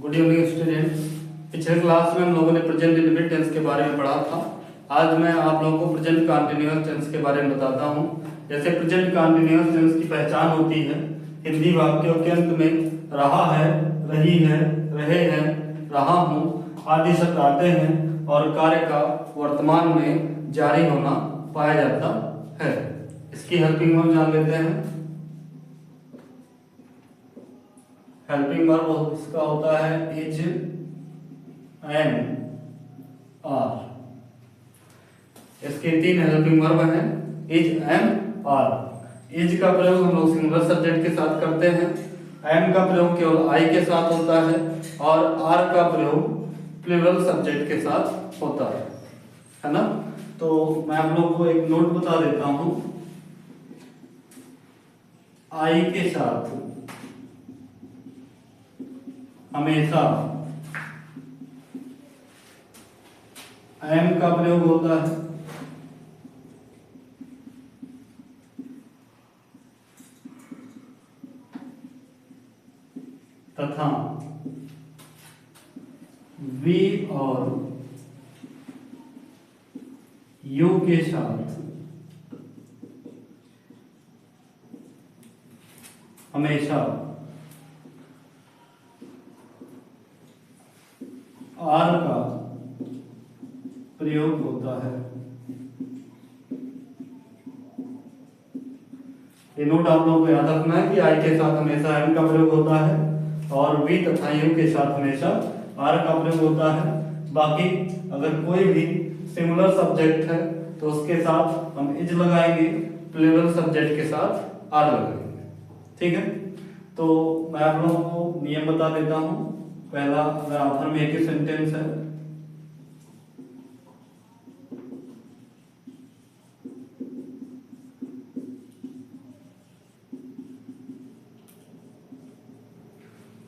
Good evening students. पिछले class में हम लोगों ने प्रेजेंट इंडेफिनिट टेंस के बारे में पढ़ा था। आज मैं आप लोगों को प्रेजेंट कंटीन्यूअस टेंस के बारे में बताता हूँ। जैसे प्रेजेंट कंटीन्यूअस टेंस की पहचान होती है, हिंदी वाक्यों के अंत में रहा है, रही है, रहे हैं, रहा हूँ आदि शब्द आते हैं और कार्य का वर्तमान में जारी होना पाया जाता है। इसकी हेल्पिंग वर्ब जान लेते हैं। हेल्पिंग वर्ब इसका होता है इज, एम, आर। इसके तीन हेल्पिंग वर्ब हैं, इज, एम, आर। इज का प्रयोग हम लोग सिंगुलर सब्जेक्ट के साथ करते हैं, एम का प्रयोग केवल आई के साथ होता है और आर का प्रयोग प्लूरल सब्जेक्ट के साथ होता है ना। तो मैं आप लोग को एक नोट बता देता हूं। आई के साथ हमेशा एम का प्रयोग होता है तथा वी और यू के साथ हमेशा आर का प्रयोग होता है। ये नोट आप लोगों को याद रखना है कि आई के साथ हमेशा एम का प्रयोग होता है और वी तथा यू के साथ हमेशा आर का प्रयोग होता है। बाकी अगर कोई भी सिंगुलर सब्जेक्ट है तो उसके साथ हम इज लगाएंगे, प्लूरल सब्जेक्ट के साथ आर लगाएंगे। ठीक है, तो मैं आप लोगों को नियम बता देता हूं। पहला, अगर अफर्मेटिव सेंटेंस है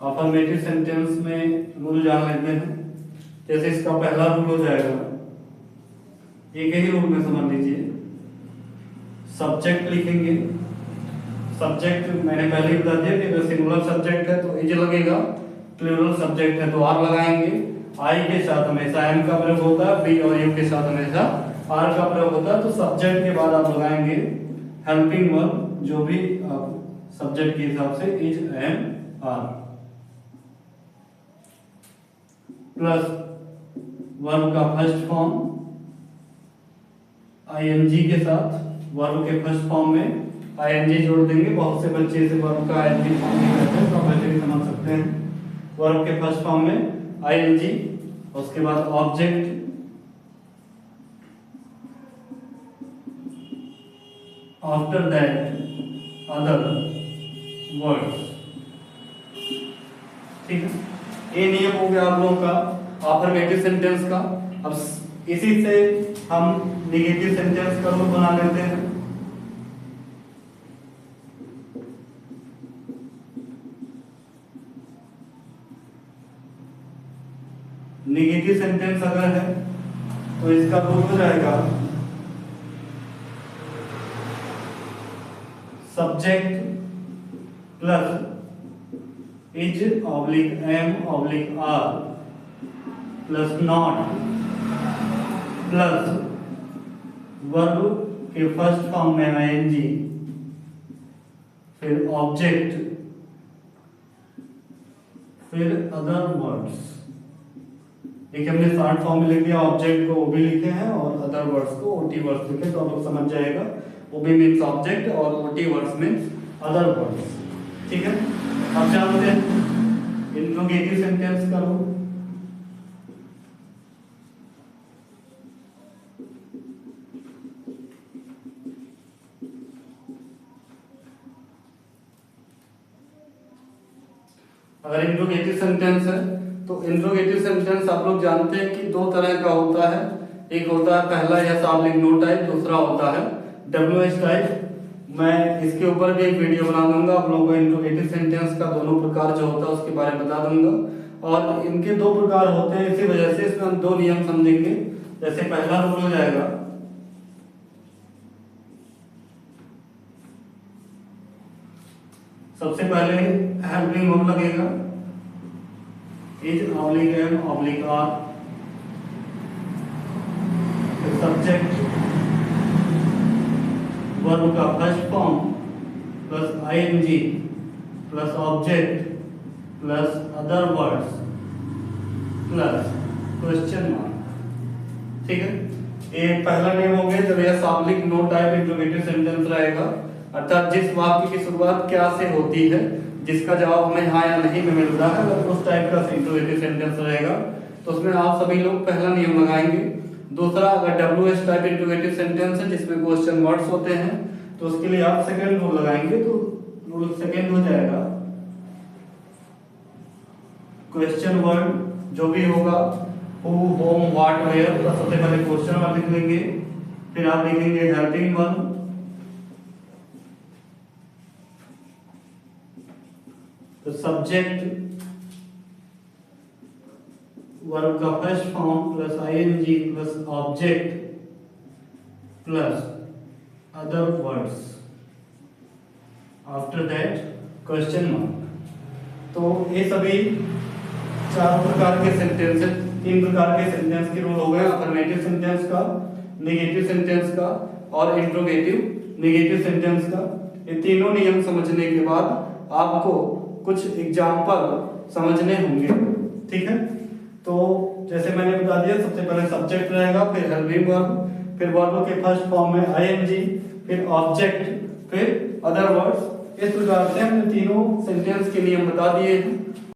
अफर्मेटिव सेंटेंस में रूल जान लेते हैं। जैसे इसका पहला रूल हो जाएगा, एक ही रूल में समझ लीजिए। सब्जेक्ट लिखेंगे, सब्जेक्ट मैंने पहले ही बता दिया कि अगर सिंगुलर सब्जेक्ट है तो इज लगेगा, प्लूरल सब्जेक्ट है तो आर लगाएंगे। आई के साथ हमेशा एम का प्रयोग होता है, बी और यू के साथ हमेशा आर का प्रयोग होता है। तो सब्जेक्ट के बाद आप लगाएंगे हेल्पिंग वर्ब, जो भी सब्जेक्ट के हिसाब से is, am, are, plus verb का फर्स्ट फॉर्म आईएनजी के साथ। वर्ब के फर्स्ट फॉर्म में आईएनजी जोड़ देंगे। बहुत से बच्चे से वर्ब का आईएनजी फॉर्म नहीं करते हैं, तो आप ऐसे भी समझ सकते हैं। वर्ब के फर्स्ट फॉर्म में आईएनजी, उसके बाद object, after that other words. ठीक है, ये नियम हो गया आप लोगों का अफर्मेटिव सेंटेंस का। अब इसी से हम नेगेटिव सेंटेंस का रूप बना लेते हैं। नेगेटिव सेंटेंस अगर है तो इसका रूप हो जाएगा subject plus is oblique am oblique are plus not plus verb के फर्स्ट फॉर्म में आईएनजी, फिर ऑब्जेक्ट, फिर अदर वर्ड्स। देखिए हमने शॉर्ट फॉर्म में लिख दिया, ऑब्जेक्ट को ओबी लिखे हैं और अदर वर्ड्स को ओटी वर्ड्स लिखे, तो आप लोग समझ जाएगा। ओबी मीन्स ऑब्जेक्ट और OT words means other words. ठीक है, अब जानते हैं इंट्रोगेटिव सेंटेंस का रूप। अगर इंट्रोगेटिव सेंटेंस है तो इंट्रोगेटिव सेंटेंस आप लोग जानते हैं कि दो तरह का होता है। एक होता है पहला या शाब्दिक नो टाइप, दूसरा होता है डब्ल्यूएच टाइप। मैं इसके ऊपर भी एक वीडियो बना दूंगा, आप लोगों को इंट्रोगेटिव सेंटेंस का दोनों प्रकार जो होता है उसके बारे में बता दूंगा। और इनके दो प्रकार होते हैं, इसी वजह से इसमें हम दो नियम समझेंगे। जैसे पहला रूल हो जाएगा, सबसे पहले हेल्पिंग वर्ब लगेगा, is oblique am oblique are, subject verb का first form plus ING plus object plus other words plus question mark. ठीक है, ये पहला नियम हो गया जब यह शाब्दिक नो टाइप इंट्रोगेटिव सेंटेंस रहेगा, अर्थात जिस वाक्य की शुरुआत क्या से होती है, जिसका जवाब हमें हाँ या नहीं में मिल रहा है, अगर उस टाइप का इंट्रोगेटिव सेंटेंस रहेगा तो उसमें आप सभी लोग पहला नियम लगाएंगे। दूसरा, अगर WH टाइप इंट्रोगेटिव सेंटेंस है जिसमें क्वेश्चन वर्ड्स होते हैं तो उसके लिए आप सेकंड रूल लगाएंगे, तो रूल सेकंड हो जाएगा क्वेश्चन वर्ड जो भी होगा हु होम व्हाट वेयर, तो सबसे पहले क्वेश्चन वर्ड लिख लेंगे, फिर आप लिखेंगे हेल्पिंग वर्ब, तो सब्जेक्ट वर्ब का first form plus ING plus object plus other words, after that question mark. तो ये सभी चार प्रकार के सेंटेंस, तीन प्रकार के सेंटेंस के रूल हो गए, अफर्मेटिव सेंटेंस का, नेगेटिव सेंटेंस का और इंट्रोगेटिव नेगेटिव सेंटेंस का। ये तीनों नियम समझने के बाद आपको कुछ एग्जाम्पल समझने होंगे। ठीक है, तो जैसे मैंने बता दिया, सबसे पहले सब्जेक्ट रहेगा, फिर हेल्पिंग वर्ब, फिर वर्ब के फर्स्ट फॉर्म में आईएनजी, फिर ऑब्जेक्ट, फिर अदर वर्ड्स। इस प्रकार से हमने तीनों सेंटेंस के नियम बता दिए हैं।